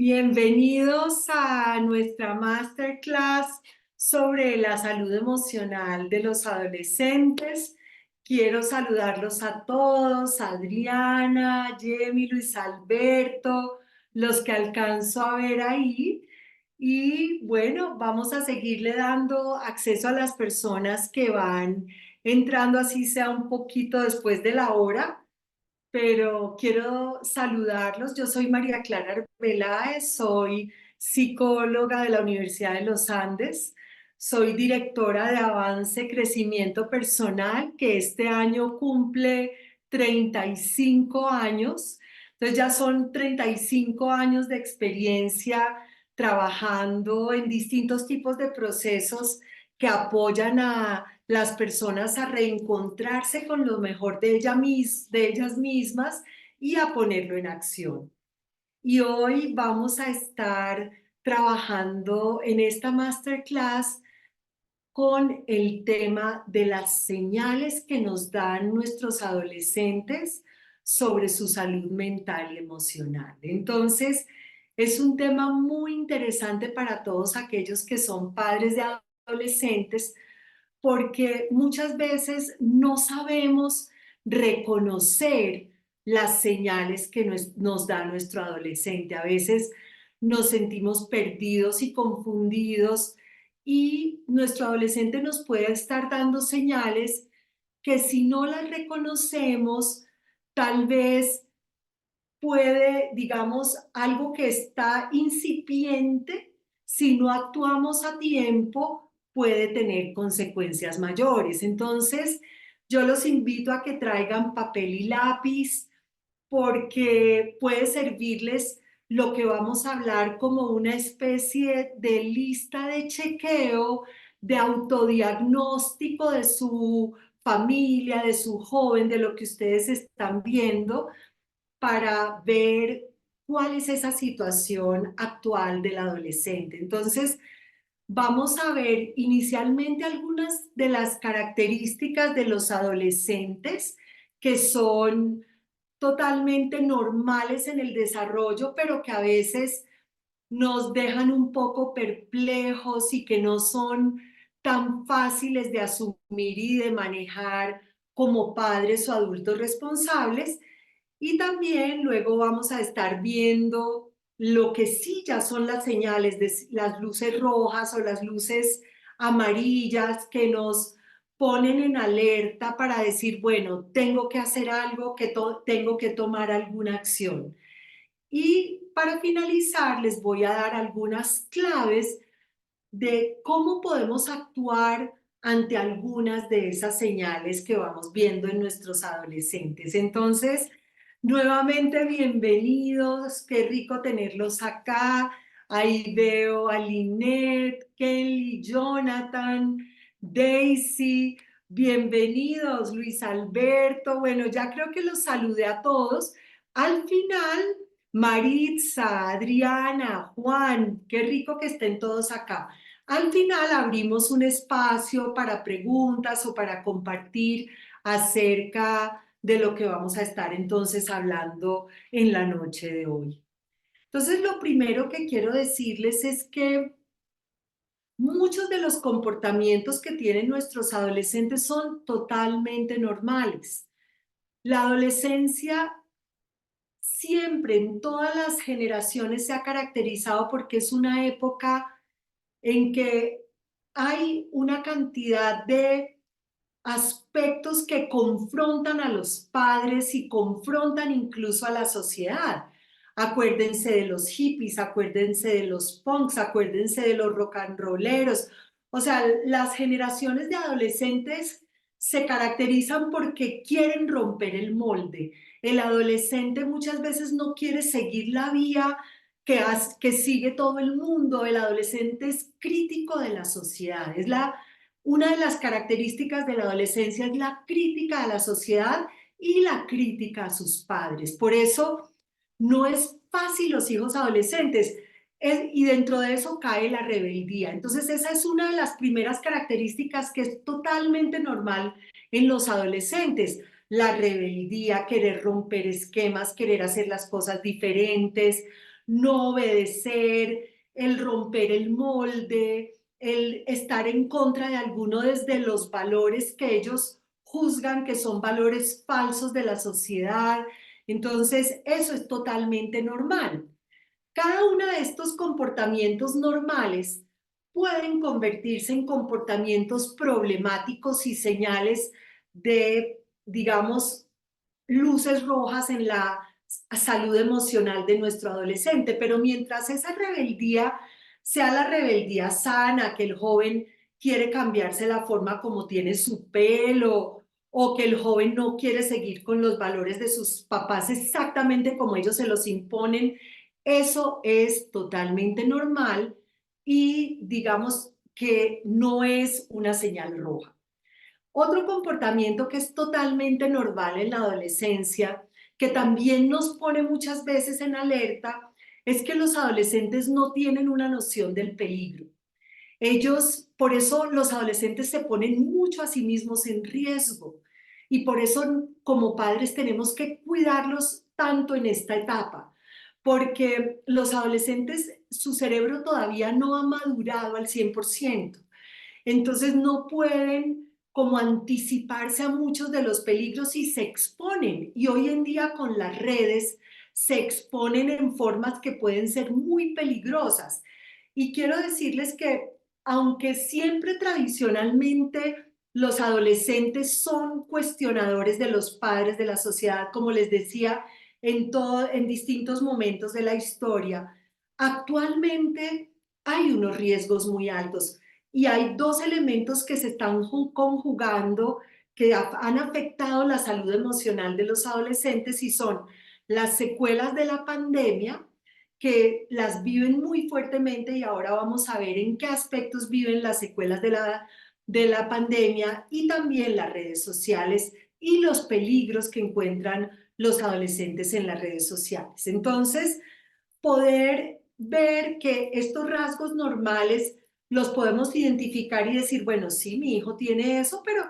Bienvenidos a nuestra masterclass sobre la salud emocional de los adolescentes. Quiero saludarlos a todos, Adriana, Yemi, Luis Alberto, los que alcanzo a ver ahí. Y bueno, vamos a seguirle dando acceso a las personas que van entrando, así sea un poquito después de la hora, pero quiero saludarlos. Yo soy María Clara Arbeláez, soy psicóloga de la Universidad de los Andes, soy directora de Avance Crecimiento Personal, que este año cumple 35 años. Entonces ya son 35 años de experiencia trabajando en distintos tipos de procesos que apoyan a las personas a reencontrarse con lo mejor de ellas mismas y a ponerlo en acción. Y hoy vamos a estar trabajando en esta masterclass con el tema de las señales que nos dan nuestros adolescentes sobre su salud mental y emocional. Entonces, es un tema muy interesante para todos aquellos que son padres de adolescentes, porque muchas veces no sabemos reconocer las señales que nos da nuestro adolescente. A veces nos sentimos perdidos y confundidos y nuestro adolescente nos puede estar dando señales que si no las reconocemos, tal vez puede, digamos, algo que está incipiente, si no actuamos a tiempo, puede tener consecuencias mayores. Entonces, yo los invito a que traigan papel y lápiz porque puede servirles lo que vamos a hablar como una especie de lista de chequeo, de autodiagnóstico de su familia, de su joven, de lo que ustedes están viendo, para ver cuál es esa situación actual del adolescente. Entonces, vamos a ver inicialmente algunas de las características de los adolescentes que son totalmente normales en el desarrollo, pero que a veces nos dejan un poco perplejos y que no son tan fáciles de asumir y de manejar como padres o adultos responsables. Y también luego vamos a estar viendo lo que sí ya son las señales de las luces rojas o las luces amarillas que nos ponen en alerta para decir, bueno, tengo que hacer algo, tengo que tomar alguna acción. Y para finalizar, les voy a dar algunas claves de cómo podemos actuar ante algunas de esas señales que vamos viendo en nuestros adolescentes. Entonces, nuevamente bienvenidos, qué rico tenerlos acá. Ahí veo a Lynette, Kelly, Jonathan, Daisy, bienvenidos, Luis Alberto. Bueno, ya creo que los saludé a todos. Al final, Maritza, Adriana, Juan, qué rico que estén todos acá. Al final abrimos un espacio para preguntas o para compartir acerca de lo que vamos a estar entonces hablando en la noche de hoy. Entonces, lo primero que quiero decirles es que muchos de los comportamientos que tienen nuestros adolescentes son totalmente normales. La adolescencia siempre, en todas las generaciones, se ha caracterizado porque es una época en que hay una cantidad de aspectos que confrontan a los padres y confrontan incluso a la sociedad. Acuérdense de los hippies, acuérdense de los punks, acuérdense de los rock and rolleros. O sea, las generaciones de adolescentes se caracterizan porque quieren romper el molde. El adolescente muchas veces no quiere seguir la vía que sigue todo el mundo. El adolescente es crítico de la sociedad, una de las características de la adolescencia es la crítica a la sociedad y la crítica a sus padres. Por eso no es fácil los hijos adolescentes, y dentro de eso cae la rebeldía. Entonces esa es una de las primeras características que es totalmente normal en los adolescentes. La rebeldía, querer romper esquemas, querer hacer las cosas diferentes, no obedecer, el romper el molde, el estar en contra de alguno desde los valores que ellos juzgan que son valores falsos de la sociedad. Entonces, eso es totalmente normal. Cada uno de estos comportamientos normales pueden convertirse en comportamientos problemáticos y señales de, digamos, luces rojas en la salud emocional de nuestro adolescente, pero mientras esa rebeldía sea la rebeldía sana, que el joven quiere cambiarse la forma como tiene su pelo, o que el joven no quiere seguir con los valores de sus papás exactamente como ellos se los imponen, eso es totalmente normal y digamos que no es una señal roja. Otro comportamiento que es totalmente normal en la adolescencia, que también nos pone muchas veces en alerta, es que los adolescentes no tienen una noción del peligro. Ellos, por eso los adolescentes se ponen mucho a sí mismos en riesgo y por eso como padres tenemos que cuidarlos tanto en esta etapa, porque los adolescentes, su cerebro todavía no ha madurado al 100%. Entonces no pueden como anticiparse a muchos de los peligros y se exponen. Y hoy en día con las redes se exponen en formas que pueden ser muy peligrosas. Y quiero decirles que aunque siempre tradicionalmente los adolescentes son cuestionadores de los padres de la sociedad, como les decía, en distintos momentos de la historia, actualmente hay unos riesgos muy altos. Y hay dos elementos que se están conjugando que han afectado la salud emocional de los adolescentes y son las secuelas de la pandemia, que las viven muy fuertemente y ahora vamos a ver en qué aspectos viven las secuelas de la pandemia y también las redes sociales y los peligros que encuentran los adolescentes en las redes sociales. Entonces, poder ver que estos rasgos normales los podemos identificar y decir, bueno, sí, mi hijo tiene eso, pero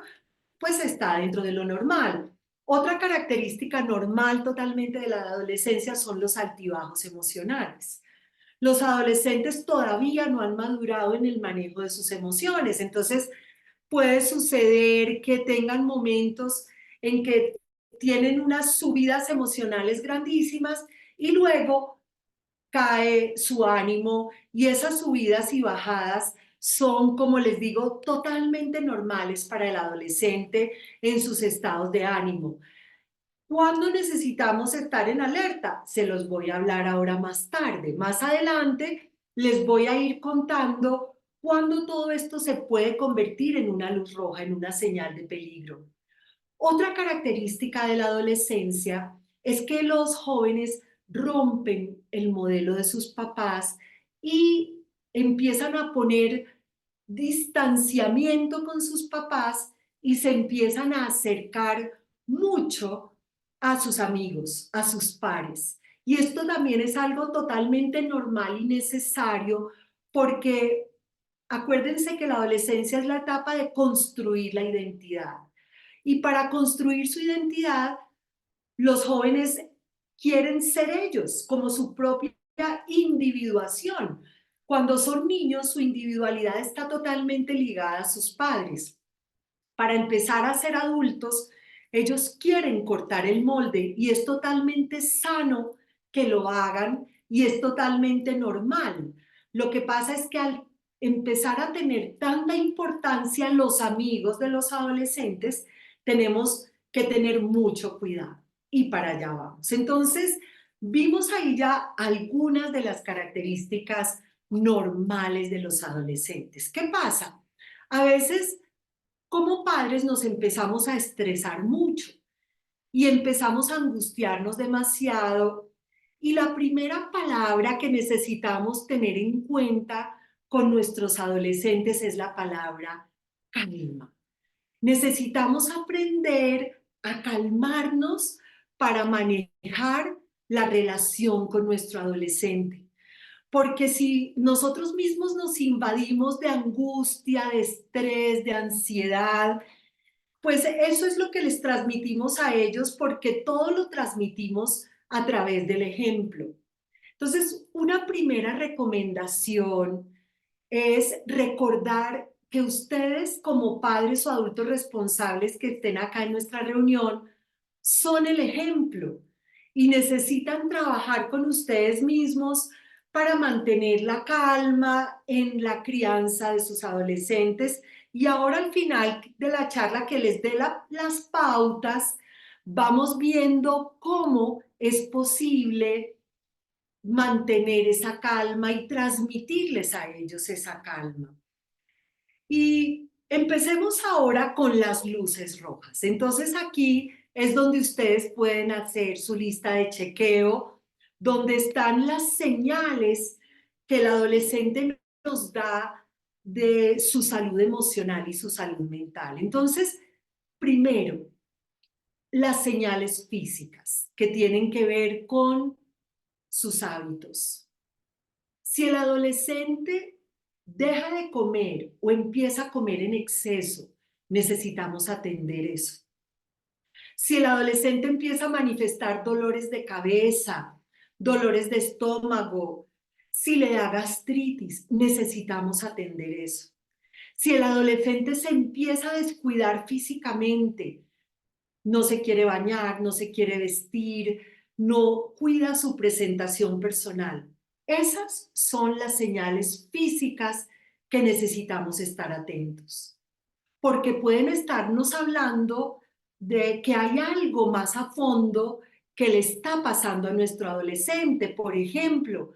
pues está dentro de lo normal. Otra característica normal totalmente de la adolescencia son los altibajos emocionales. Los adolescentes todavía no han madurado en el manejo de sus emociones, entonces puede suceder que tengan momentos en que tienen unas subidas emocionales grandísimas y luego cae su ánimo y esas subidas y bajadas son, como les digo, totalmente normales para el adolescente en sus estados de ánimo. ¿Cuándo necesitamos estar en alerta? Se los voy a hablar ahora más tarde. Más adelante les voy a ir contando cuándo todo esto se puede convertir en una luz roja, en una señal de peligro. Otra característica de la adolescencia es que los jóvenes rompen el modelo de sus papás y empiezan a poner distanciamiento con sus papás y se empiezan a acercar mucho a sus amigos, a sus pares. Y esto también es algo totalmente normal y necesario porque acuérdense que la adolescencia es la etapa de construir la identidad. Y para construir su identidad, los jóvenes quieren ser ellos, como su propia individuación. Cuando son niños, su individualidad está totalmente ligada a sus padres. Para empezar a ser adultos, ellos quieren cortar el molde y es totalmente sano que lo hagan y es totalmente normal. Lo que pasa es que al empezar a tener tanta importancia los amigos de los adolescentes, tenemos que tener mucho cuidado y para allá vamos. Entonces, vimos ahí ya algunas de las características normales de los adolescentes. ¿Qué pasa? A veces como padres nos empezamos a estresar mucho y empezamos a angustiarnos demasiado. Y la primera palabra que necesitamos tener en cuenta con nuestros adolescentes es la palabra calma. Necesitamos aprender a calmarnos para manejar la relación con nuestro adolescente. Porque si nosotros mismos nos invadimos de angustia, de estrés, de ansiedad, pues eso es lo que les transmitimos a ellos porque todo lo transmitimos a través del ejemplo. Entonces, una primera recomendación es recordar que ustedes como padres o adultos responsables que estén acá en nuestra reunión son el ejemplo y necesitan trabajar con ustedes mismos para mantener la calma en la crianza de sus adolescentes. Y ahora al final de la charla que les dé las pautas, vamos viendo cómo es posible mantener esa calma y transmitirles a ellos esa calma. Y empecemos ahora con las luces rojas. Entonces aquí es donde ustedes pueden hacer su lista de chequeo, donde están las señales que el adolescente nos da de su salud emocional y su salud mental. Entonces, primero, las señales físicas que tienen que ver con sus hábitos. Si el adolescente deja de comer o empieza a comer en exceso, necesitamos atender eso. Si el adolescente empieza a manifestar dolores de cabeza, dolores de estómago, si le da gastritis, necesitamos atender eso. Si el adolescente se empieza a descuidar físicamente, no se quiere bañar, no se quiere vestir, no cuida su presentación personal. Esas son las señales físicas que necesitamos estar atentos, porque pueden estarnos hablando de que hay algo más a fondo que le está pasando a nuestro adolescente. Por ejemplo,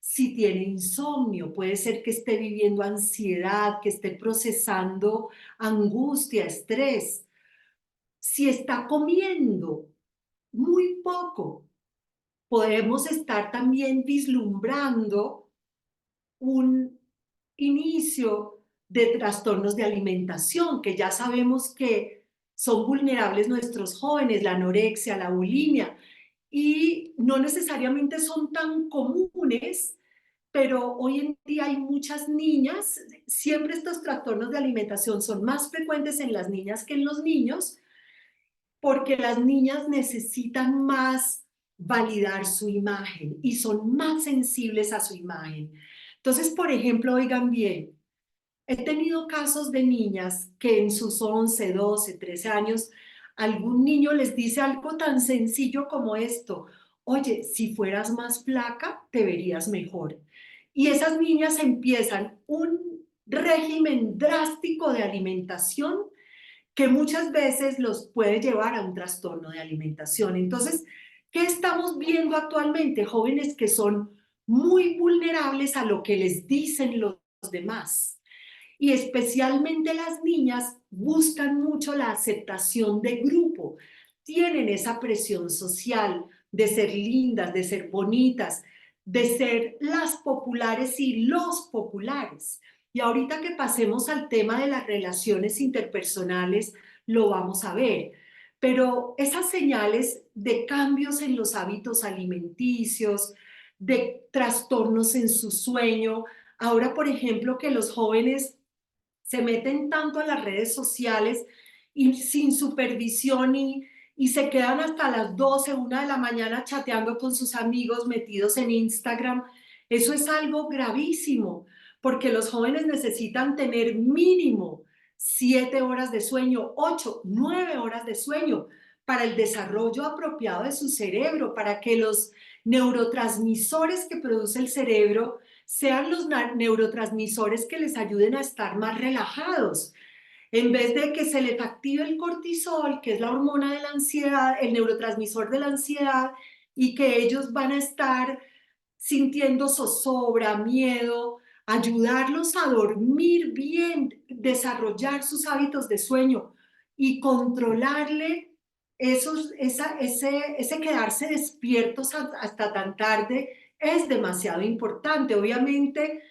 si tiene insomnio, puede ser que esté viviendo ansiedad, que esté procesando angustia, estrés. Si está comiendo muy poco, podemos estar también vislumbrando un inicio de trastornos de alimentación, que ya sabemos que son vulnerables nuestros jóvenes, la anorexia, la bulimia, y no necesariamente son tan comunes, pero hoy en día hay muchas niñas, siempre estos trastornos de alimentación son más frecuentes en las niñas que en los niños, porque las niñas necesitan más validar su imagen y son más sensibles a su imagen. Entonces, por ejemplo, oigan bien, he tenido casos de niñas que en sus 11, 12, 13 años, algún niño les dice algo tan sencillo como esto: oye, si fueras más flaca, te verías mejor. Y esas niñas empiezan un régimen drástico de alimentación que muchas veces los puede llevar a un trastorno de alimentación. Entonces, ¿qué estamos viendo actualmente? Jóvenes que son muy vulnerables a lo que les dicen los demás. Y especialmente las niñas buscan mucho la aceptación de grupo. Tienen esa presión social de ser lindas, de ser bonitas, de ser las populares y los populares. Y ahorita que pasemos al tema de las relaciones interpersonales, lo vamos a ver. Pero esas señales de cambios en los hábitos alimenticios, de trastornos en su sueño, ahora, por ejemplo, que los jóvenes se meten tanto a las redes sociales y sin supervisión y se quedan hasta las 12, 1 de la mañana chateando con sus amigos metidos en Instagram. Eso es algo gravísimo, porque los jóvenes necesitan tener mínimo 7 horas de sueño, 8, 9 horas de sueño para el desarrollo apropiado de su cerebro, para que los neurotransmisores que produce el cerebro sean los neurotransmisores que les ayuden a estar más relajados. En vez de que se les active el cortisol, que es la hormona de la ansiedad, el neurotransmisor de la ansiedad, y que ellos van a estar sintiendo zozobra, miedo, ayudarlos a dormir bien, desarrollar sus hábitos de sueño y controlarle ese quedarse despiertos hasta tan tarde es demasiado importante. Obviamente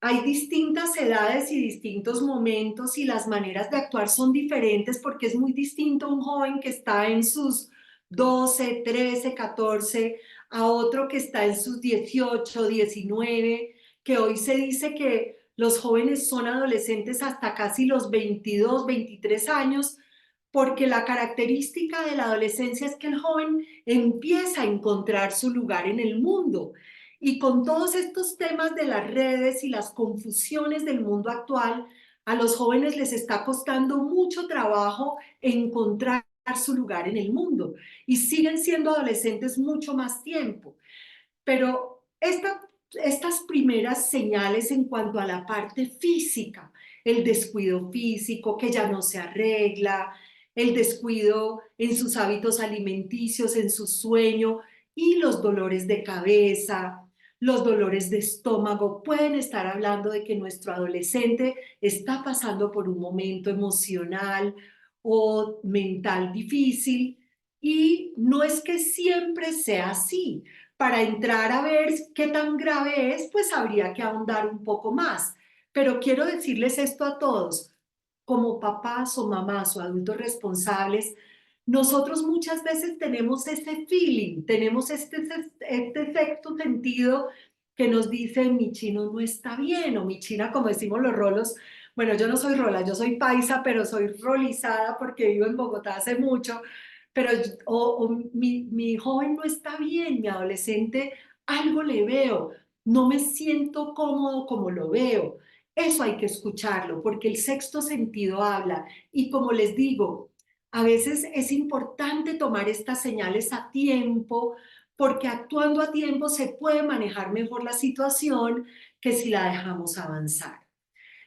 hay distintas edades y distintos momentos y las maneras de actuar son diferentes, porque es muy distinto un joven que está en sus 12, 13, 14 a otro que está en sus 18, 19, que hoy se dice que los jóvenes son adolescentes hasta casi los 22, 23 años, porque la característica de la adolescencia es que el joven empieza a encontrar su lugar en el mundo. Y con todos estos temas de las redes y las confusiones del mundo actual, a los jóvenes les está costando mucho trabajo encontrar su lugar en el mundo y siguen siendo adolescentes mucho más tiempo. Pero estas primeras señales en cuanto a la parte física, el descuido físico, que ya no se arregla, el descuido en sus hábitos alimenticios, en su sueño y los dolores de cabeza, los dolores de estómago, pueden estar hablando de que nuestro adolescente está pasando por un momento emocional o mental difícil y no es que siempre sea así. Para entrar a ver qué tan grave es, pues habría que ahondar un poco más. Pero quiero decirles esto a todos, como papás o mamás o adultos responsables, nosotros muchas veces tenemos ese feeling, tenemos este sexto sentido que nos dice mi chino no está bien o mi china, como decimos los rolos. Bueno, yo no soy rola, yo soy paisa, pero soy rolizada porque vivo en Bogotá hace mucho. Pero mi joven no está bien, mi adolescente, algo le veo, no me siento cómodo como lo veo. Eso hay que escucharlo porque el sexto sentido habla. Y como les digo, a veces es importante tomar estas señales a tiempo porque actuando a tiempo se puede manejar mejor la situación que si la dejamos avanzar.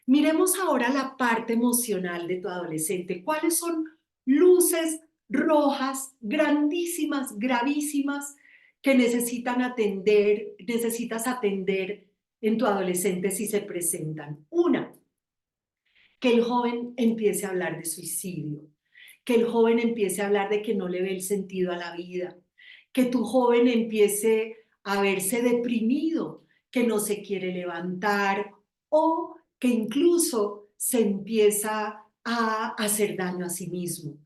Miremos ahora la parte emocional de tu adolescente. ¿Cuáles son luces rojas grandísimas, gravísimas que necesitas atender en tu adolescente si se presentan? Una, que el joven empiece a hablar de suicidio, que el joven empiece a hablar de que no le ve el sentido a la vida, que tu joven empiece a verse deprimido, que no se quiere levantar o que incluso se empieza a hacer daño a sí mismo,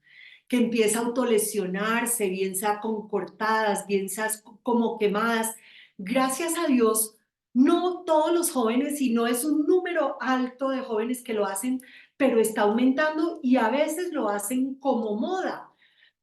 que empieza a autolesionarse, bien sea con cortadas, bien sea como quemadas. Gracias a Dios, no todos los jóvenes, y no es un número alto de jóvenes que lo hacen, pero está aumentando y a veces lo hacen como moda.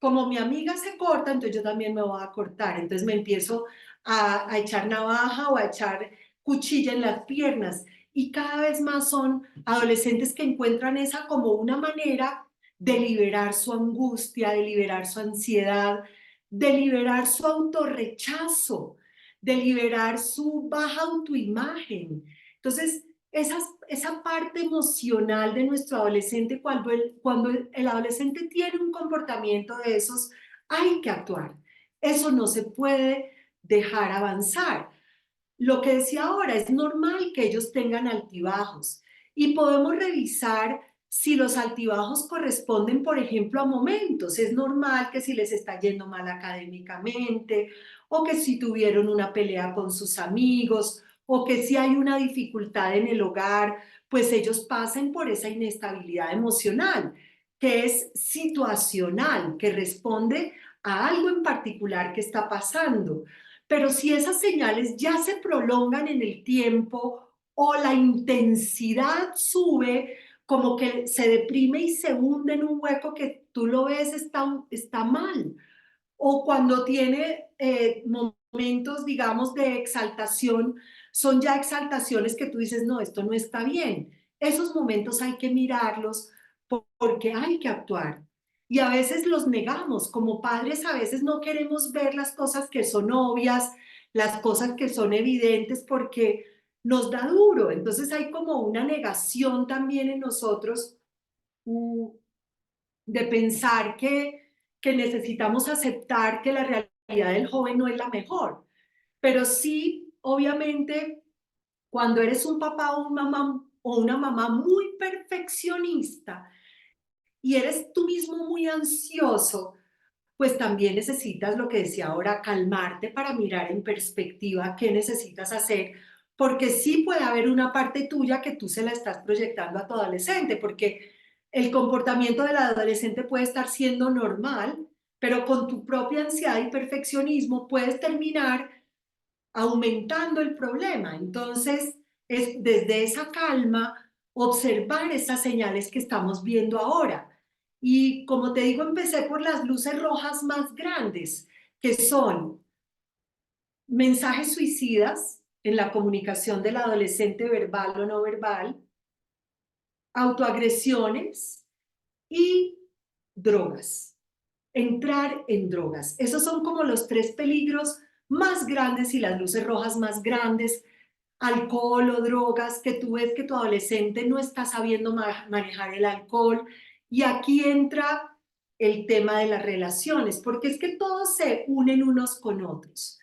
Como mi amiga se corta, entonces yo también me voy a cortar. Entonces me empiezo a echar navaja o a echar cuchilla en las piernas. Y cada vez más son adolescentes que encuentran esa como una manera de liberar su angustia, de liberar su ansiedad, de liberar su autorrechazo, de liberar su baja autoimagen. Entonces, esa parte emocional de nuestro adolescente, cuando el adolescente tiene un comportamiento de esos, hay que actuar. Eso no se puede dejar avanzar. Lo que decía ahora, es normal que ellos tengan altibajos y podemos revisar si los altibajos corresponden, por ejemplo, a momentos. Es normal que si les está yendo mal académicamente o que si tuvieron una pelea con sus amigos o que si hay una dificultad en el hogar, pues ellos pasen por esa inestabilidad emocional, que es situacional, que responde a algo en particular que está pasando. Pero si esas señales ya se prolongan en el tiempo o la intensidad sube, como que se deprime y se hunde en un hueco que tú lo ves, está mal. O cuando tiene momentos, digamos, de exaltación, son ya exaltaciones que tú dices, no, esto no está bien. Esos momentos hay que mirarlos porque hay que actuar. Y a veces los negamos, como padres a veces no queremos ver las cosas que son obvias, las cosas que son evidentes porque nos da duro. Entonces hay como una negación también en nosotros mm, de pensar que necesitamos aceptar que la realidad del joven no es la mejor. Pero sí, obviamente, cuando eres un papá o una mamá muy perfeccionista y eres tú mismo muy ansioso, pues también necesitas lo que decía ahora, calmarte para mirar en perspectiva qué necesitas hacer, porque sí puede haber una parte tuya que tú se la estás proyectando a tu adolescente, porque el comportamiento del adolescente puede estar siendo normal, pero con tu propia ansiedad y perfeccionismo puedes terminar aumentando el problema. Entonces, es desde esa calma observar esas señales que estamos viendo ahora. Y como te digo, empecé por las luces rojas más grandes, que son mensajes suicidas en la comunicación del adolescente verbal o no verbal, autoagresiones y drogas. Entrar en drogas. Esos son como los tres peligros más grandes y las luces rojas más grandes. Alcohol o drogas, que tú ves que tu adolescente no está sabiendo manejar el alcohol. Y aquí entra el tema de las relaciones, porque es que todos se unen unos con otros.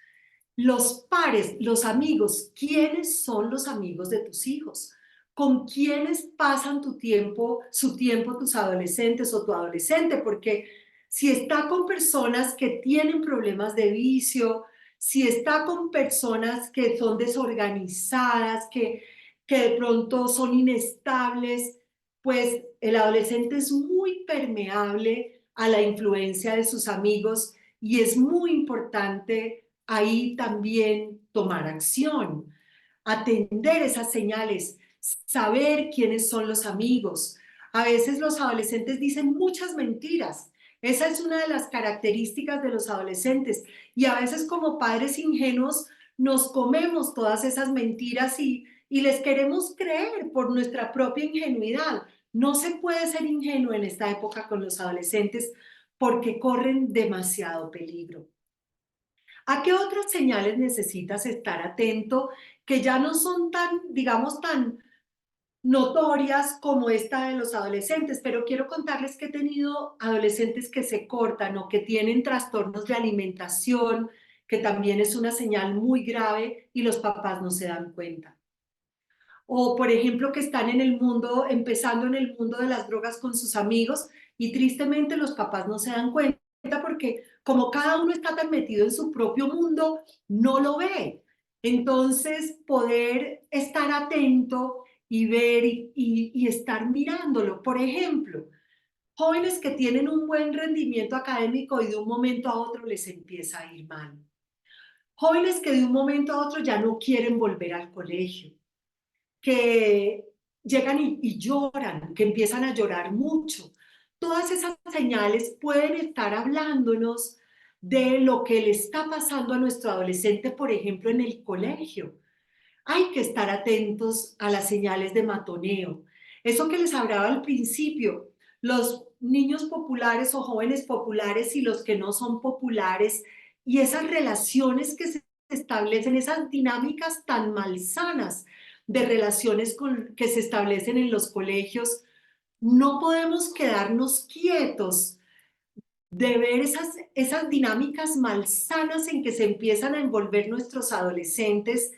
Los pares, los amigos, ¿quiénes son los amigos de tus hijos? ¿Con quiénes pasan su tiempo tus adolescentes o tu adolescente? Porque si está con personas que tienen problemas de vicio, si está con personas que son desorganizadas, que de pronto son inestables, pues el adolescente es muy permeable a la influencia de sus amigos y es muy importante ahí también tomar acción, atender esas señales, saber quiénes son los amigos. A veces los adolescentes dicen muchas mentiras. Esa es una de las características de los adolescentes. Y a veces como padres ingenuos nos comemos todas esas mentiras y les queremos creer por nuestra propia ingenuidad. No se puede ser ingenuo en esta época con los adolescentes porque corren demasiado peligro. ¿A qué otras señales necesitas estar atento que ya no son tan, digamos, tan notorias como esta de los adolescentes? Pero quiero contarles que he tenido adolescentes que se cortan o que tienen trastornos de alimentación, que también es una señal muy grave y los papás no se dan cuenta. O, por ejemplo, que están en el mundo, empezando en el mundo de las drogas con sus amigos y tristemente los papás no se dan cuenta porque como cada uno está tan metido en su propio mundo, no lo ve. Entonces, poder estar atento y ver y estar mirándolo. Por ejemplo, jóvenes que tienen un buen rendimiento académico y de un momento a otro les empieza a ir mal. Jóvenes que de un momento a otro ya no quieren volver al colegio, que llegan y lloran, que empiezan a llorar mucho. Todas esas señales pueden estar hablándonos de lo que le está pasando a nuestro adolescente, por ejemplo, en el colegio. Hay que estar atentos a las señales de matoneo. Eso que les hablaba al principio, los niños populares o jóvenes populares y los que no son populares, y esas relaciones que se establecen, esas dinámicas tan malsanas de relaciones que se establecen en los colegios, no podemos quedarnos quietos de ver esas dinámicas malsanas en que se empiezan a envolver nuestros adolescentes,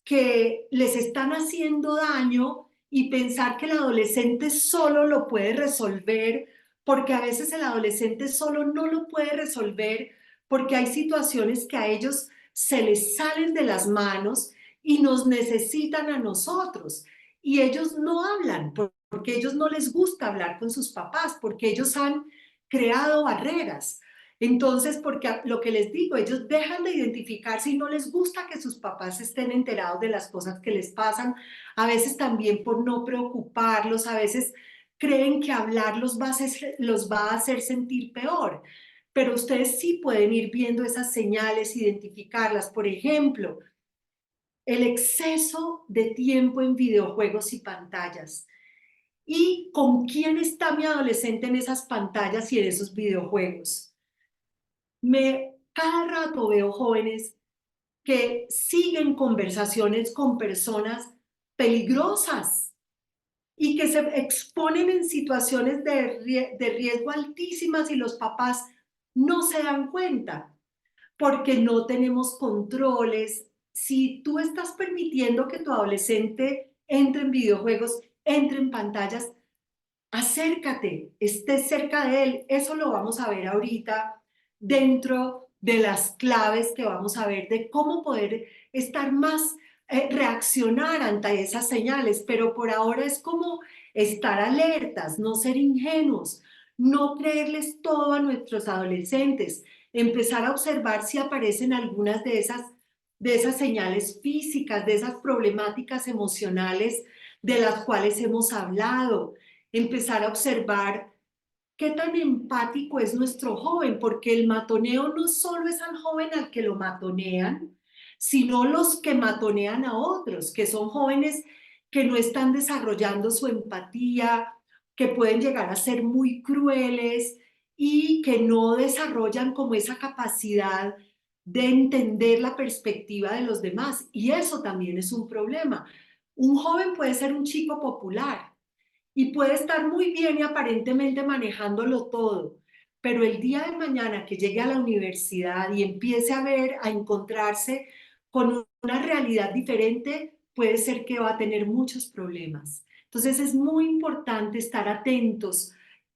que les están haciendo daño, y pensar que el adolescente solo lo puede resolver, porque a veces el adolescente solo no lo puede resolver, porque hay situaciones que a ellos se les salen de las manos y nos necesitan a nosotros. Y ellos no hablan, porque ellos no les gusta hablar con sus papás, porque ellos han creado barreras. Entonces, porque lo que les digo, ellos dejan de identificarse y no les gusta que sus papás estén enterados de las cosas que les pasan, a veces también por no preocuparlos, a veces creen que hablar los va a hacer sentir peor, pero ustedes sí pueden ir viendo esas señales, identificarlas. Por ejemplo, el exceso de tiempo en videojuegos y pantallas. ¿Y con quién está mi adolescente en esas pantallas y en esos videojuegos? Cada rato veo jóvenes que siguen conversaciones con personas peligrosas y que se exponen en situaciones de riesgo altísimas y los papás no se dan cuenta porque no tenemos controles. Si tú estás permitiendo que tu adolescente entre en videojuegos, entre en pantallas, acércate, estés cerca de él. Eso lo vamos a ver ahorita dentro de las claves que vamos a ver de cómo poder estar más, reaccionar ante esas señales, pero por ahora es como estar alertas, no ser ingenuos, no creerles todo a nuestros adolescentes, empezar a observar si aparecen algunas de esas señales físicas, de esas problemáticas emocionales de las cuales hemos hablado, empezar a observar qué tan empático es nuestro joven, porque el matoneo no solo es al joven al que lo matonean, sino los que matonean a otros, que son jóvenes que no están desarrollando su empatía, que pueden llegar a ser muy crueles y que no desarrollan como esa capacidad de entender la perspectiva de los demás. Y eso también es un problema. Un joven puede ser un chico popular y puede estar muy bien y aparentemente manejándolo todo, pero el día de mañana que llegue a la universidad y empiece a ver, a encontrarse con una realidad diferente, puede ser que va a tener muchos problemas. Entonces es muy importante estar atentos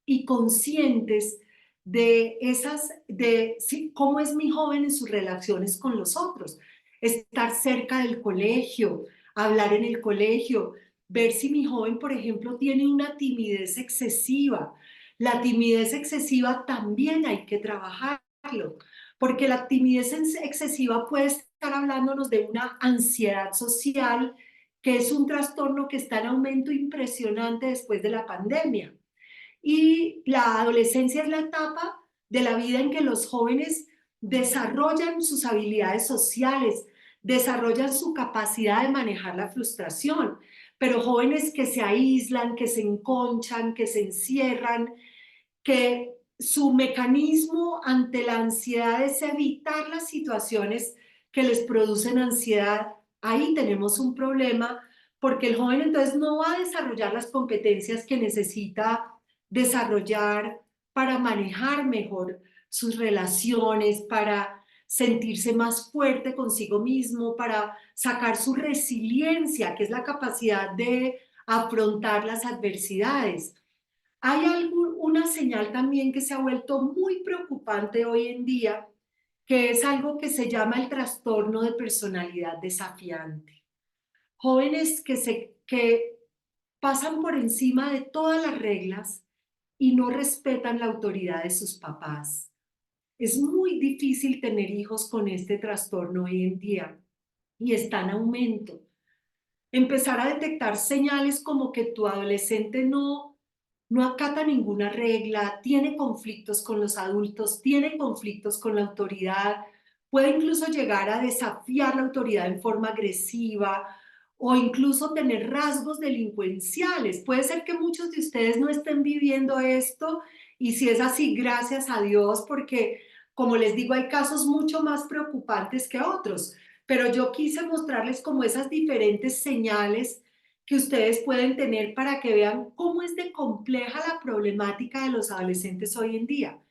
y conscientes de sí, cómo es mi joven en sus relaciones con los otros, estar cerca del colegio, hablar en el colegio, ver si mi joven, por ejemplo, tiene una timidez excesiva. La timidez excesiva también hay que trabajarlo, porque la timidez excesiva puede estar hablándonos de una ansiedad social, que es un trastorno que está en aumento impresionante después de la pandemia. Y la adolescencia es la etapa de la vida en que los jóvenes desarrollan sus habilidades sociales, desarrollan su capacidad de manejar la frustración, pero jóvenes que se aíslan, que se enconchan, que se encierran, que su mecanismo ante la ansiedad es evitar las situaciones que les producen ansiedad. Ahí tenemos un problema porque el joven entonces no va a desarrollar las competencias que necesita desarrollar para manejar mejor sus relaciones, para sentirse más fuerte consigo mismo, para sacar su resiliencia, que es la capacidad de afrontar las adversidades. Hay una señal también que se ha vuelto muy preocupante hoy en día, que es algo que se llama el trastorno de personalidad desafiante. Jóvenes que pasan por encima de todas las reglas y no respetan la autoridad de sus papás. Es muy difícil tener hijos con este trastorno hoy en día y está en aumento. Empezar a detectar señales como que tu adolescente no acata ninguna regla, tiene conflictos con los adultos, tiene conflictos con la autoridad, puede incluso llegar a desafiar la autoridad en forma agresiva o incluso tener rasgos delincuenciales. Puede ser que muchos de ustedes no estén viviendo esto y si es así, gracias a Dios, porque como les digo, hay casos mucho más preocupantes que otros, pero yo quise mostrarles como esas diferentes señales que ustedes pueden tener para que vean cómo es de compleja la problemática de los adolescentes hoy en día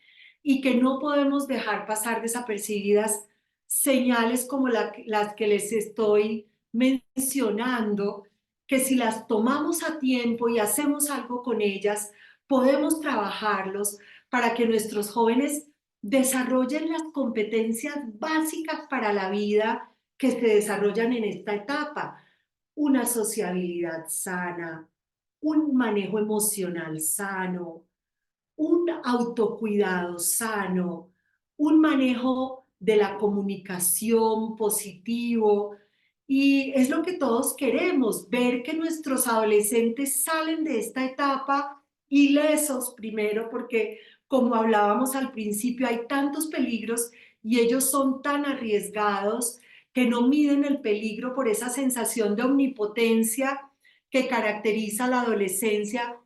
y que no podemos dejar pasar desapercibidas señales como las que les estoy mencionando, que si las tomamos a tiempo y hacemos algo con ellas, podemos trabajarlos para que nuestros jóvenes desarrollen las competencias básicas para la vida que se desarrollan en esta etapa: una sociabilidad sana, un manejo emocional sano, un autocuidado sano, un manejo de la comunicación positivo. Y es lo que todos queremos, ver que nuestros adolescentes salen de esta etapa ilesos primero, porque como hablábamos al principio, hay tantos peligros y ellos son tan arriesgados que no miden el peligro por esa sensación de omnipotencia que caracteriza la adolescencia.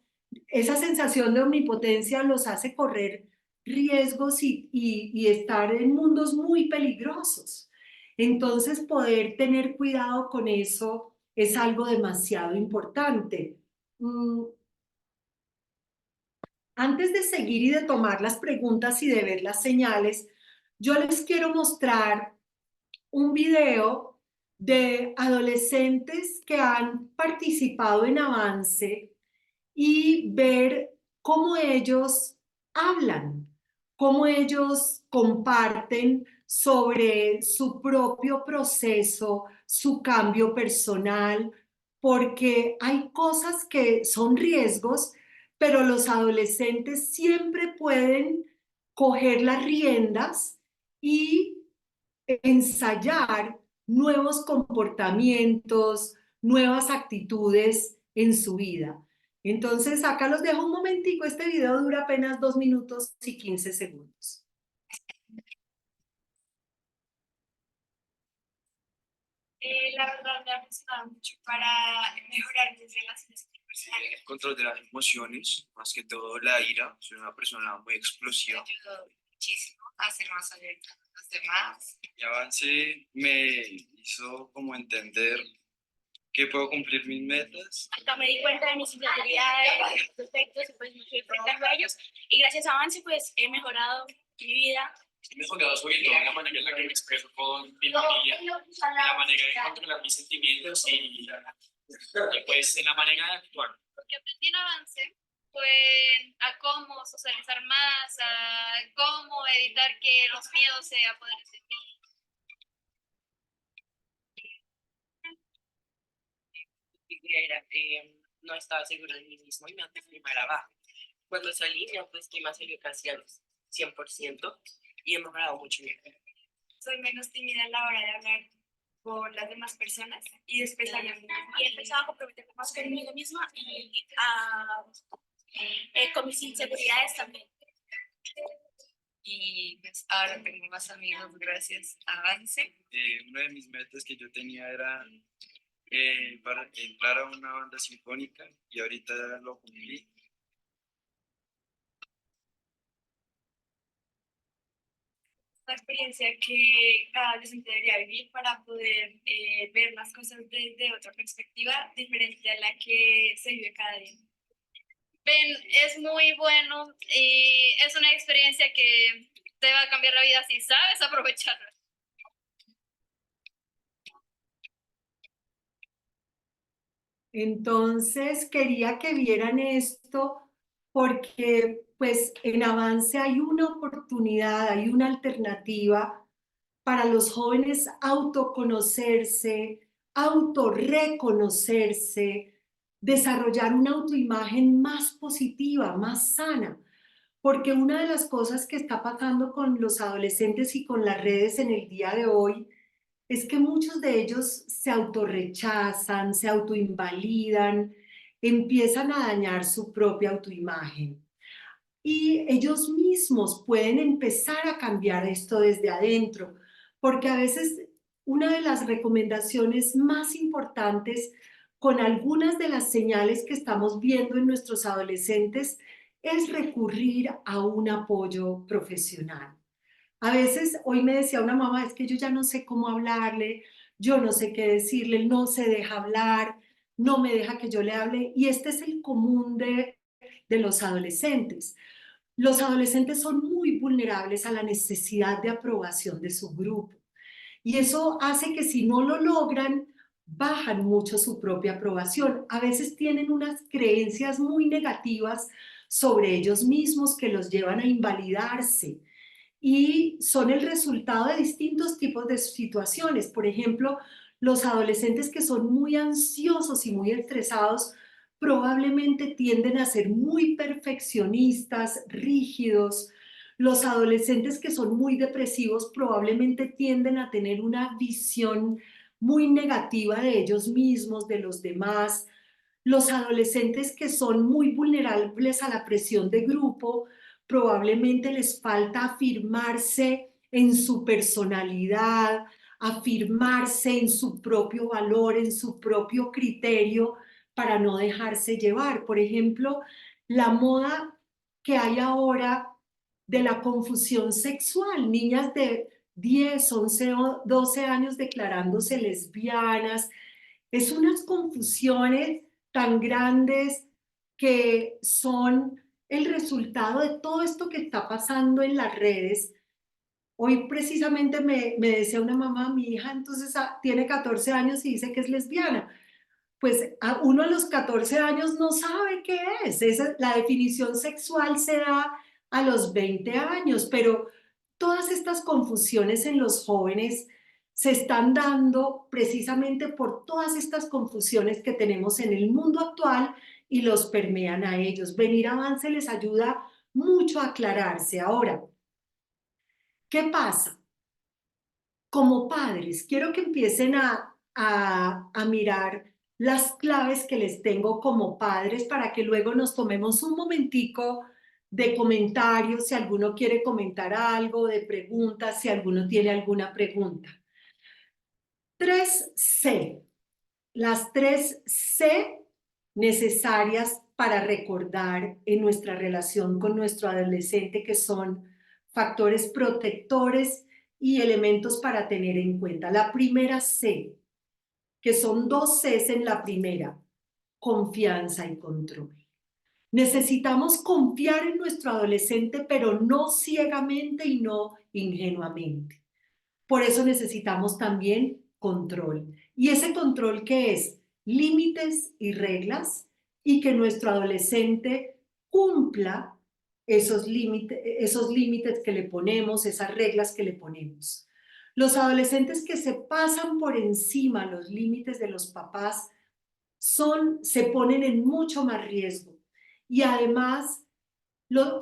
Esa sensación de omnipotencia los hace correr riesgos y estar en mundos muy peligrosos. Entonces, poder tener cuidado con eso es algo demasiado importante. Antes de seguir y de tomar las preguntas y de ver las señales, yo les quiero mostrar un video de adolescentes que han participado en Avance y ver cómo ellos hablan, cómo ellos comparten sobre su propio proceso, su cambio personal, porque hay cosas que son riesgos, pero los adolescentes siempre pueden coger las riendas y ensayar nuevos comportamientos, nuevas actitudes en su vida. Entonces, acá los dejo un momentico. Este video dura apenas 2 minutos y 15 segundos. La verdad me ha funcionado mucho para mejorar mis relaciones interpersonales. El control de las emociones, más que todo la ira. Soy una persona muy Me explosiva. ayudó muchísimo a ser más abierta a los demás. Y avance me hizo como entender que puedo cumplir mis metas. Hasta me di cuenta de mis inseguridades, de mis defectos y pues me fui enfrentando a ellos. Y gracias a Avance pues he mejorado mi vida. He mejorado sobre todo la manera en la que me expreso con mi familia, la manera de controlar mis sentimientos y pues en la manera de actuar. Porque aprendí en Avance pues a cómo socializar más, a cómo evitar que los miedos se apoderen de mí. No estaba segura de mí mismo y me autoestimaba baja. Cuando salí, mi autoestima salió casi al 100% y he mejorado mucho. Soy menos tímida a la hora de hablar con las demás personas y después hablar y he empezado a comprometerme más conmigo misma y con mis inseguridades también. Y pues ahora tengo más amigos gracias a Avance. Una de mis metas que yo tenía era para entrar a una banda sinfónica y ahorita lo cumplí. Una experiencia que cada vez debería vivir para poder ver las cosas desde otra perspectiva diferente a la que se vive cada día. Ben es muy bueno y es una experiencia que te va a cambiar la vida si sabes aprovecharla. Entonces, quería que vieran esto porque pues en Avance hay una oportunidad, hay una alternativa para los jóvenes autoconocerse, autorreconocerse, desarrollar una autoimagen más positiva, más sana. Porque una de las cosas que está pasando con los adolescentes y con las redes en el día de hoy es que muchos de ellos se autorrechazan, se autoinvalidan, empiezan a dañar su propia autoimagen. Y ellos mismos pueden empezar a cambiar esto desde adentro, porque a veces una de las recomendaciones más importantes con algunas de las señales que estamos viendo en nuestros adolescentes es recurrir a un apoyo profesional. A veces, hoy me decía una mamá, es que yo ya no sé cómo hablarle, yo no sé qué decirle, no se deja hablar, no me deja que yo le hable, y este es el común de los adolescentes. Los adolescentes son muy vulnerables a la necesidad de aprobación de su grupo y eso hace que si no lo logran, bajan mucho su propia aprobación. A veces tienen unas creencias muy negativas sobre ellos mismos que los llevan a invalidarse y son el resultado de distintos tipos de situaciones. Por ejemplo, los adolescentes que son muy ansiosos y muy estresados probablemente tienden a ser muy perfeccionistas, rígidos. Los adolescentes que son muy depresivos probablemente tienden a tener una visión muy negativa de ellos mismos, de los demás. Los adolescentes que son muy vulnerables a la presión de grupo probablemente les falta afirmarse en su personalidad, afirmarse en su propio valor, en su propio criterio para no dejarse llevar. Por ejemplo, la moda que hay ahora de la confusión sexual, niñas de 10, 11 o 12 años declarándose lesbianas, es unas confusiones tan grandes que son el resultado de todo esto que está pasando en las redes. Hoy precisamente me decía una mamá, mi hija entonces tiene 14 años y dice que es lesbiana. Pues uno a los 14 años no sabe qué es. La definición sexual se da a los 20 años, pero todas estas confusiones en los jóvenes se están dando precisamente por todas estas confusiones que tenemos en el mundo actual y los permean a ellos. Venir Avance les ayuda mucho a aclararse. Ahora, ¿qué pasa? Como padres, quiero que empiecen a mirar las claves que les tengo como padres para que luego nos tomemos un momentico de comentarios, si alguno quiere comentar algo, de preguntas, si alguno tiene alguna pregunta. 3C. Las 3C necesarias para recordar en nuestra relación con nuestro adolescente, que son factores protectores y elementos para tener en cuenta. La primera C, que son 2 Cs en la primera: confianza y control. Necesitamos confiar en nuestro adolescente, pero no ciegamente y no ingenuamente. Por eso necesitamos también control. ¿Y ese control qué es? Límites y reglas, y que nuestro adolescente cumpla esos límites que le ponemos, esas reglas que le ponemos. Los adolescentes que se pasan por encima los límites de los papás se ponen en mucho más riesgo. Y además,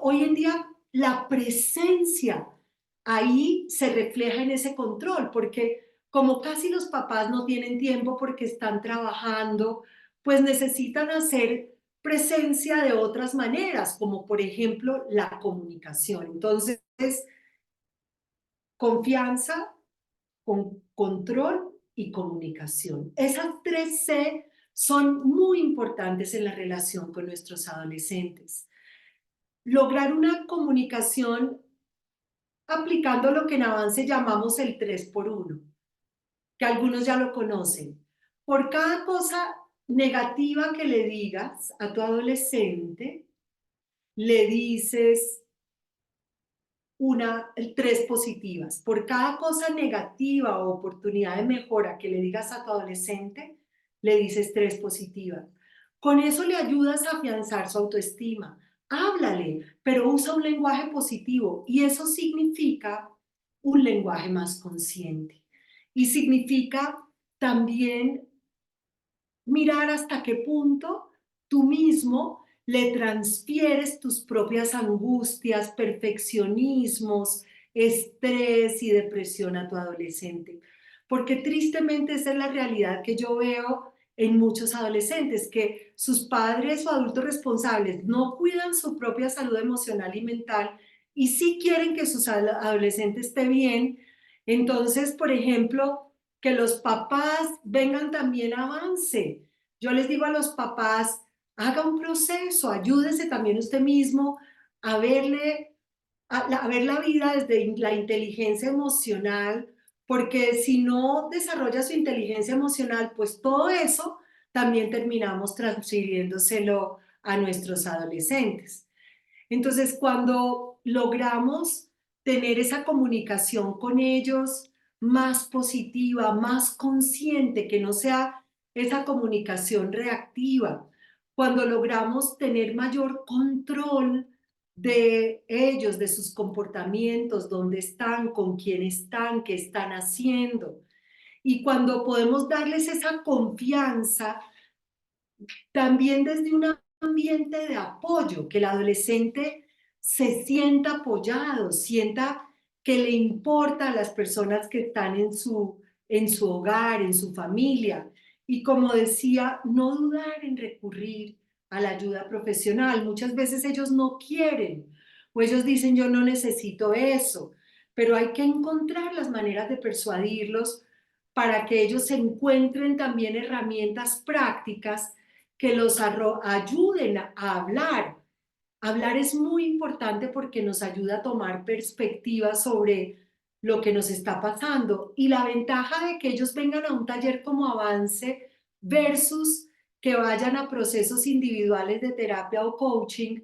hoy en día la presencia ahí se refleja en ese control, porque como casi los papás no tienen tiempo porque están trabajando, pues necesitan hacer presencia de otras maneras, como por ejemplo la comunicación. Entonces, confianza, control y comunicación. Esas 3C son muy importantes en la relación con nuestros adolescentes. Lograr una comunicación aplicando lo que en Avance llamamos el 3x1, que algunos ya lo conocen. Por cada cosa negativa que le digas a tu adolescente, le dices 3 positivas. Por cada cosa negativa o oportunidad de mejora que le digas a tu adolescente, le dices 3 positivas. Con eso le ayudas a afianzar su autoestima. Háblale, pero usa un lenguaje positivo, y eso significa un lenguaje más consciente. Y significa también mirar hasta qué punto tú mismo le transfieres tus propias angustias, perfeccionismos, estrés y depresión a tu adolescente. Porque tristemente esa es la realidad que yo veo en muchos adolescentes, que sus padres o adultos responsables no cuidan su propia salud emocional y mental, y sí quieren que sus adolescentes esté bien. Entonces, por ejemplo, que los papás vengan también a Avance. Yo les digo a los papás, haga un proceso, ayúdese también usted mismo a verle, a ver la vida desde la inteligencia emocional, porque si no desarrolla su inteligencia emocional, pues todo eso también terminamos transfiriéndoselo a nuestros adolescentes. Entonces, cuando logramos tener esa comunicación con ellos más positiva, más consciente, que no sea esa comunicación reactiva, cuando logramos tener mayor control de ellos, de sus comportamientos, dónde están, con quién están, qué están haciendo, y cuando podemos darles esa confianza, también desde un ambiente de apoyo, que el adolescente se sienta apoyado, sienta que le importa a las personas que están en su hogar, en su familia. Y como decía, no dudar en recurrir a la ayuda profesional. Muchas veces ellos no quieren, o ellos dicen, yo no necesito eso, pero hay que encontrar las maneras de persuadirlos para que ellos encuentren también herramientas prácticas que los ayuden a hablar. Hablar es muy importante porque nos ayuda a tomar perspectiva sobre lo que nos está pasando, y la ventaja de que ellos vengan a un taller como Avance versus que vayan a procesos individuales de terapia o coaching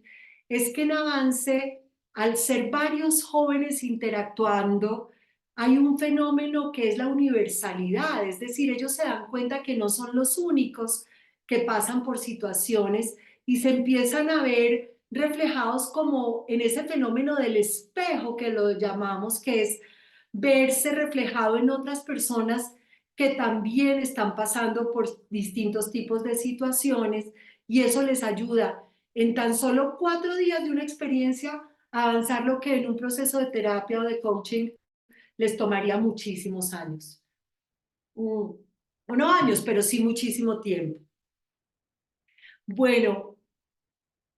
es que en Avance, al ser varios jóvenes interactuando, hay un fenómeno que es la universalidad, es decir, ellos se dan cuenta que no son los únicos que pasan por situaciones, y se empiezan a ver reflejados como en ese fenómeno del espejo que lo llamamos, que es verse reflejado en otras personas que también están pasando por distintos tipos de situaciones, y eso les ayuda en tan solo 4 días de una experiencia a avanzar lo que en un proceso de terapia o de coaching les tomaría muchísimos años. o no años, pero sí muchísimo tiempo. Bueno,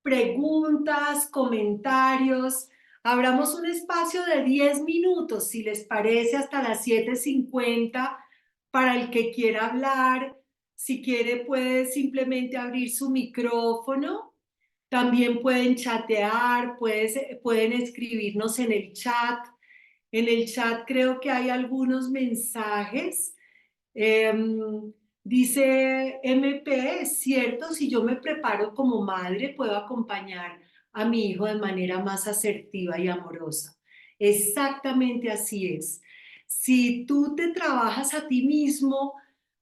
preguntas, comentarios. Abramos un espacio de 10 minutos, si les parece, hasta las 7:50 para el que quiera hablar. Si quiere, puede simplemente abrir su micrófono. También pueden chatear, pueden escribirnos en el chat. En el chat creo que hay algunos mensajes. Dice MP, es cierto, si yo me preparo como madre, puedo acompañar a mi hijo de manera más asertiva y amorosa. Exactamente así es. Si tú te trabajas a ti mismo,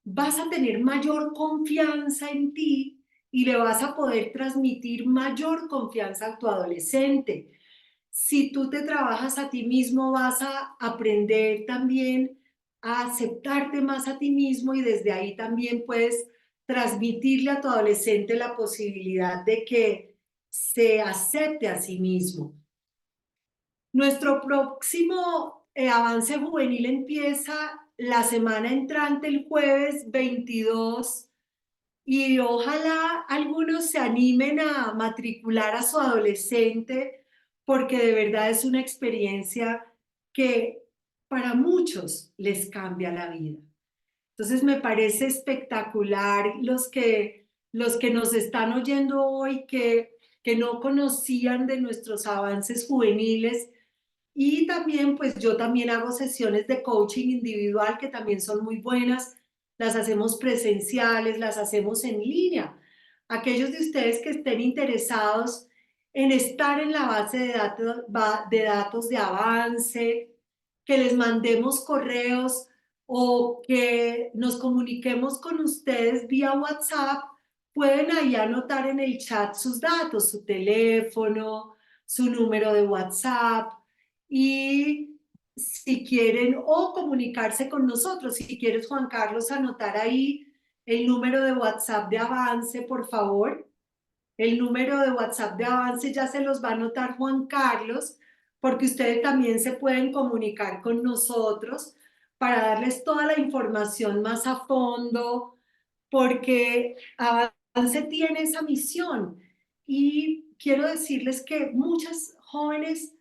vas a tener mayor confianza en ti y le vas a poder transmitir mayor confianza a tu adolescente. Si tú te trabajas a ti mismo, vas a aprender también a aceptarte más a ti mismo y desde ahí también puedes transmitirle a tu adolescente la posibilidad de que se acepte a sí mismo. Nuestro próximo avance juvenil empieza la semana entrante, el jueves 22, y ojalá algunos se animen a matricular a su adolescente porque de verdad es una experiencia que para muchos les cambia la vida. Entonces me parece espectacular los que nos están oyendo hoy que no conocían de nuestros avances juveniles. Y también, pues yo también hago sesiones de coaching individual que también son muy buenas. Las hacemos presenciales, las hacemos en línea. Aquellos de ustedes que estén interesados en estar en la base de datos de avance, que les mandemos correos o que nos comuniquemos con ustedes vía WhatsApp, pueden ahí anotar en el chat sus datos, su teléfono, su número de WhatsApp y si quieren o comunicarse con nosotros, si quieres Juan Carlos anotar ahí el número de WhatsApp de Avance, por favor. El número de WhatsApp de Avance ya se los va a anotar Juan Carlos, porque ustedes también se pueden comunicar con nosotros para darles toda la información más a fondo, porque Avance tiene esa misión. Y quiero decirles que muchas jóvenes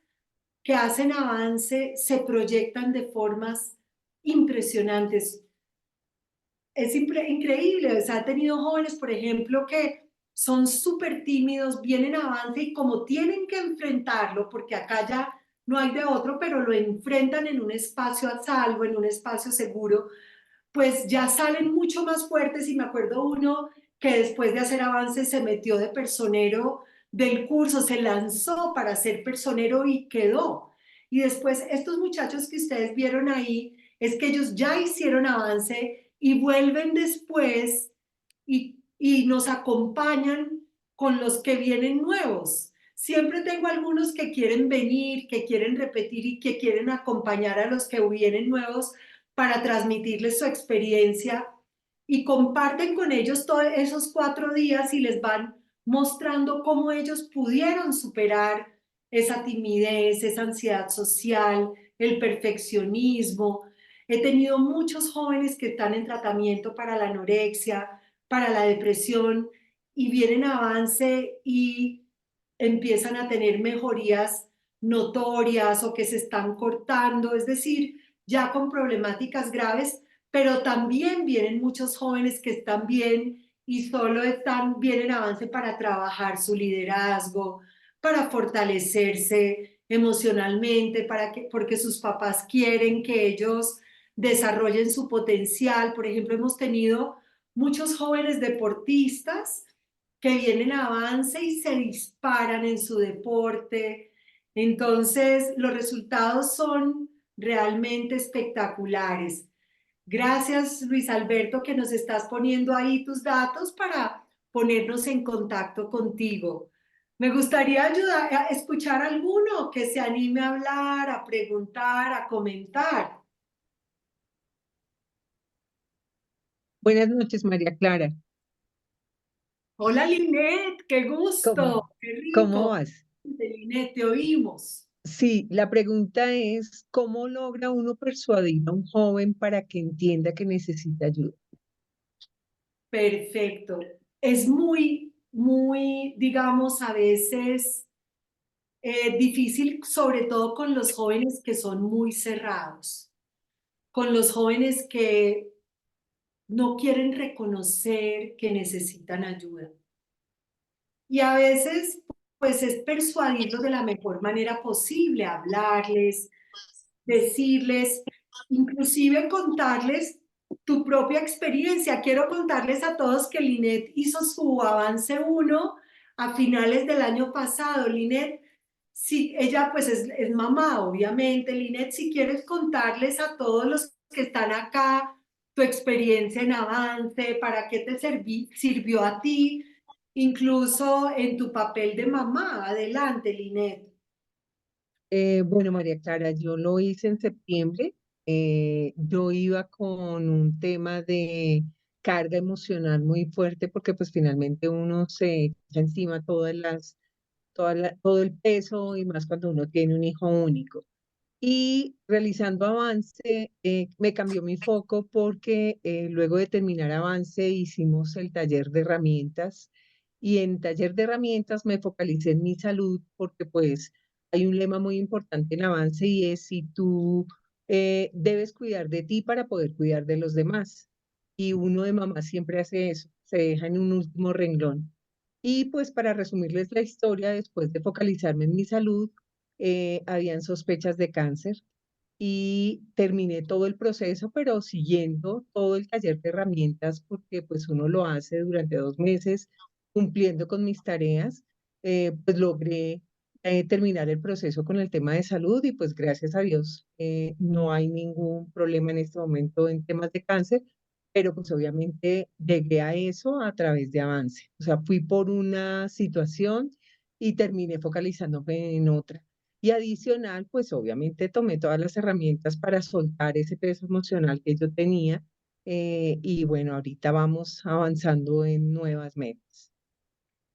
que hacen Avance se proyectan de formas impresionantes. Es increíble, o sea, ha tenido jóvenes, por ejemplo, que son súper tímidos, vienen a Avance y como tienen que enfrentarlo, porque acá ya no hay de otro, pero lo enfrentan en un espacio a salvo, en un espacio seguro, pues ya salen mucho más fuertes. Y me acuerdo uno que después de hacer Avance se metió de personero del curso, se lanzó para ser personero y quedó. Y después estos muchachos que ustedes vieron ahí, es que ellos ya hicieron Avance y vuelven después y nos acompañan con los que vienen nuevos. Siempre tengo algunos que quieren venir, que quieren repetir y que quieren acompañar a los que vienen nuevos para transmitirles su experiencia y comparten con ellos todos esos 4 días y les van mostrando cómo ellos pudieron superar esa timidez, esa ansiedad social, el perfeccionismo. He tenido muchos jóvenes que están en tratamiento para la anorexia, para la depresión y vienen a Avance y empiezan a tener mejorías notorias o que se están cortando, es decir, ya con problemáticas graves, pero también vienen muchos jóvenes que están bien y solo vienen a Avance para trabajar su liderazgo, para fortalecerse emocionalmente, porque sus papás quieren que ellos desarrollen su potencial. Por ejemplo, hemos tenido muchos jóvenes deportistas que vienen a Avance y se disparan en su deporte. Entonces, los resultados son realmente espectaculares. Gracias, Luis Alberto, que nos estás poniendo ahí tus datos para ponernos en contacto contigo. Me gustaría ayudar a escuchar a alguno que se anime a hablar, a preguntar, a comentar. Buenas noches, María Clara. Hola, Linet, qué gusto, qué ¿Cómo rico. vas? Linet, te oímos. Sí, la pregunta es, ¿cómo logra uno persuadir a un joven para que entienda que necesita ayuda? Perfecto. Es muy, digamos, a veces difícil, sobre todo con los jóvenes que son muy cerrados, con los jóvenes que no quieren reconocer que necesitan ayuda. Y a veces, pues es persuadirlos de la mejor manera posible, hablarles, decirles, inclusive contarles tu propia experiencia. Quiero contarles a todos que Linet hizo su avance 1 a finales del año pasado. Linet, si ella pues es mamá, obviamente. Linet, si quieres contarles a todos los que están acá tu experiencia en avance, para qué te sirvió a ti, incluso en tu papel de mamá. Adelante, Linet. Bueno, María Clara, yo lo hice en septiembre. Yo iba con un tema de carga emocional muy fuerte porque pues finalmente uno se echa encima todo el peso y más cuando uno tiene un hijo único. Y realizando avance, me cambió mi foco porque luego de terminar avance hicimos el taller de herramientas y en taller de herramientas me focalicé en mi salud porque pues hay un lema muy importante en avance y es si tú debes cuidar de ti para poder cuidar de los demás. Y uno de mamá siempre hace eso, se deja en un último renglón. Y pues para resumirles la historia, después de focalizarme en mi salud, habían sospechas de cáncer y terminé todo el proceso, pero siguiendo todo el taller de herramientas, porque pues uno lo hace durante 2 meses, cumpliendo con mis tareas, pues logré terminar el proceso con el tema de salud y pues gracias a Dios no hay ningún problema en este momento en temas de cáncer, pero pues obviamente llegué a eso a través de avance. O sea, fui por una situación y terminé focalizándome en otra. Y adicional, pues obviamente tomé todas las herramientas para soltar ese peso emocional que yo tenía. Y bueno, ahorita vamos avanzando en nuevas metas.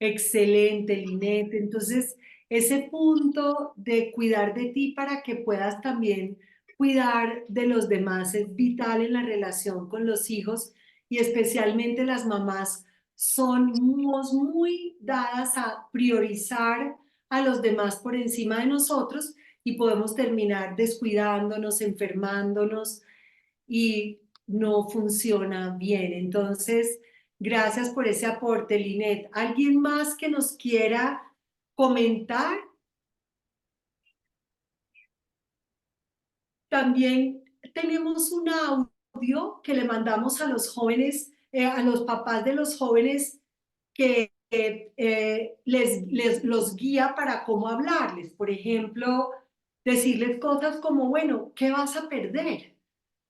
Excelente, Linet. Entonces, ese punto de cuidar de ti para que puedas también cuidar de los demás es vital en la relación con los hijos y especialmente las mamás somos muy dadas a priorizar a los demás por encima de nosotros y podemos terminar descuidándonos, enfermándonos y no funciona bien. Entonces, gracias por ese aporte, Linet. ¿Alguien más que nos quiera comentar? También tenemos un audio que le mandamos a los jóvenes, a los papás de los jóvenes que los guía para cómo hablarles. Por ejemplo, decirles cosas como, bueno, ¿qué vas a perder?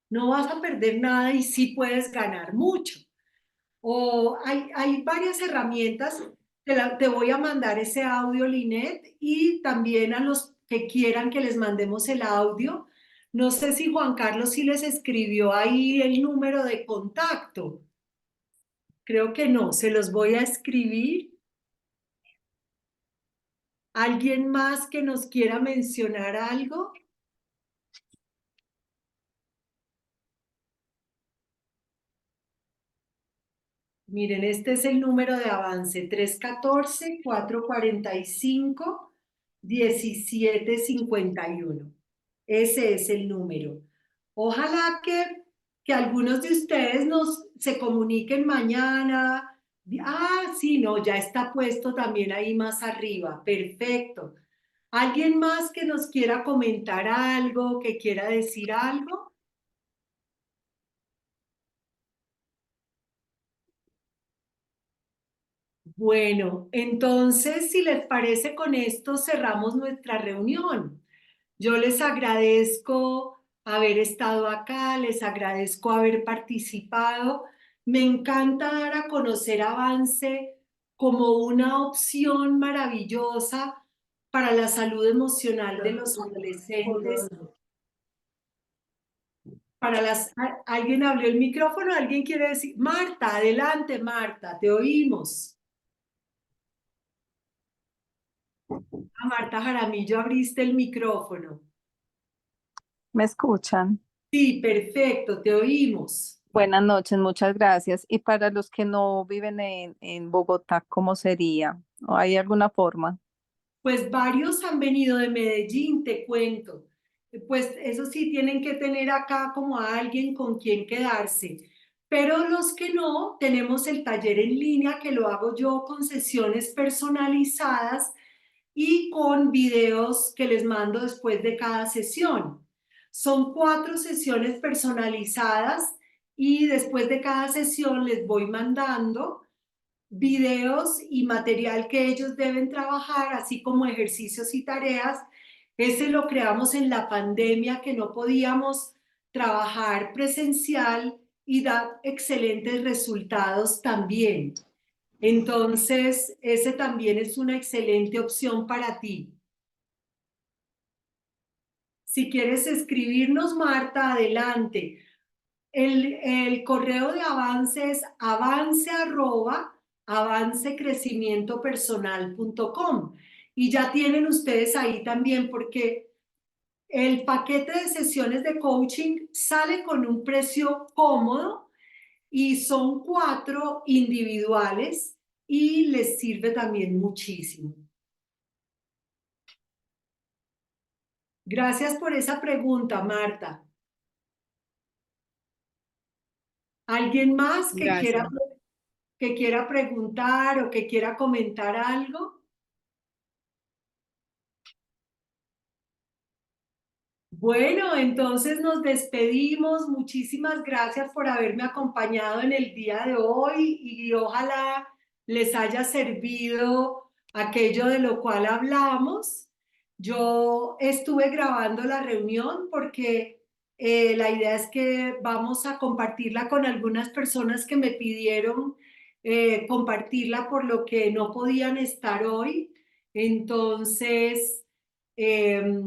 No vas a perder nada y sí puedes ganar mucho. O hay varias herramientas. Te voy a mandar ese audio, Linet, y también a los que quieran que les mandemos el audio. No sé si Juan Carlos sí les escribió ahí el número de contacto. Creo que no, se los voy a escribir. ¿Alguien más que nos quiera mencionar algo? Miren, este es el número de avance, 314-445-1751. Ese es el número. Ojalá que algunos de ustedes se comuniquen mañana. Ah, sí, no, ya está puesto también ahí más arriba. Perfecto. ¿Alguien más que nos quiera comentar algo, que quiera decir algo? Bueno, entonces, si les parece, con esto cerramos nuestra reunión. Yo les agradezco haber estado acá, les agradezco haber participado. Me encanta dar a conocer Avance como una opción maravillosa para la salud emocional de los adolescentes. ¿Alguien abrió el micrófono? ¿Alguien quiere decir? Marta, adelante, Marta, te oímos. Marta Jaramillo, abriste el micrófono. ¿Me escuchan? Sí, perfecto, te oímos. Buenas noches, muchas gracias. Y para los que no viven en Bogotá, ¿cómo sería? ¿O hay alguna forma? Pues varios han venido de Medellín, te cuento. Pues eso sí, tienen que tener acá como a alguien con quien quedarse. Pero los que no, tenemos el taller en línea que lo hago yo con sesiones personalizadas y con videos que les mando después de cada sesión. Son 4 sesiones personalizadas y después de cada sesión les voy mandando videos y material que ellos deben trabajar, así como ejercicios y tareas. Ese lo creamos en la pandemia, que no podíamos trabajar presencial y da excelentes resultados también. Entonces, ese también es una excelente opción para ti. Si quieres escribirnos, Marta, adelante. El correo de avance es avancecrecimientopersonal.com y ya tienen ustedes ahí también porque el paquete de sesiones de coaching sale con un precio cómodo y son 4 individuales y les sirve también muchísimo. Gracias por esa pregunta, Marta. ¿Alguien más Gracias. que quiera preguntar o que quiera comentar algo? Bueno, entonces nos despedimos. Muchísimas gracias por haberme acompañado en el día de hoy y ojalá les haya servido aquello de lo cual hablamos. Yo estuve grabando la reunión porque la idea es que vamos a compartirla con algunas personas que me pidieron compartirla por lo que no podían estar hoy. Entonces, me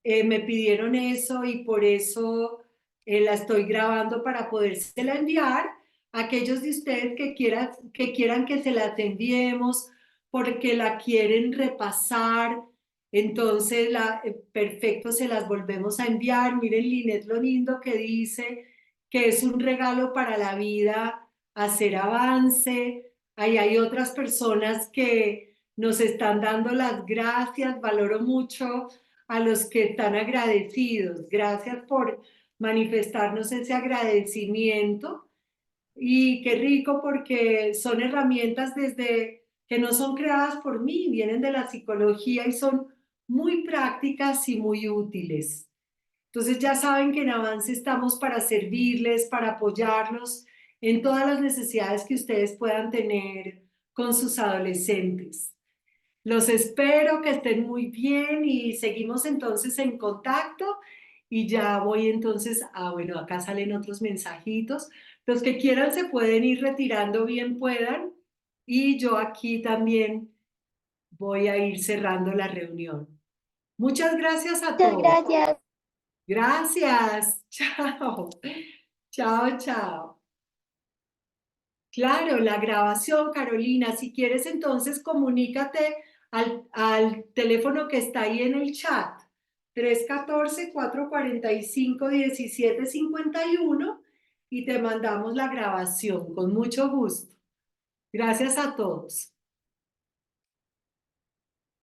pidieron eso y por eso la estoy grabando para podérsela enviar a aquellos de ustedes que quieran que se la enviemos porque la quieren repasar. Entonces, perfecto, se las volvemos a enviar. Miren, Linet, lo lindo que dice que es un regalo para la vida hacer avance. Ahí hay otras personas que nos están dando las gracias. Valoro mucho a los que están agradecidos. Gracias por manifestarnos ese agradecimiento y qué rico porque son herramientas desde que no son creadas por mí, vienen de la psicología y son muy prácticas y muy útiles. Entonces ya saben que en Avance estamos para servirles, para apoyarlos en todas las necesidades que ustedes puedan tener con sus adolescentes. Los espero, que estén muy bien y seguimos entonces en contacto y ya voy entonces bueno, acá salen otros mensajitos. Los que quieran se pueden ir retirando bien puedan y yo aquí también voy a ir cerrando la reunión. Muchas gracias a Muchas todos. gracias. Gracias. Chao. Chao, chao. Claro, la grabación, Carolina, si quieres entonces comunícate al teléfono que está ahí en el chat, 314-445-1751 y te mandamos la grabación con mucho gusto. Gracias a todos.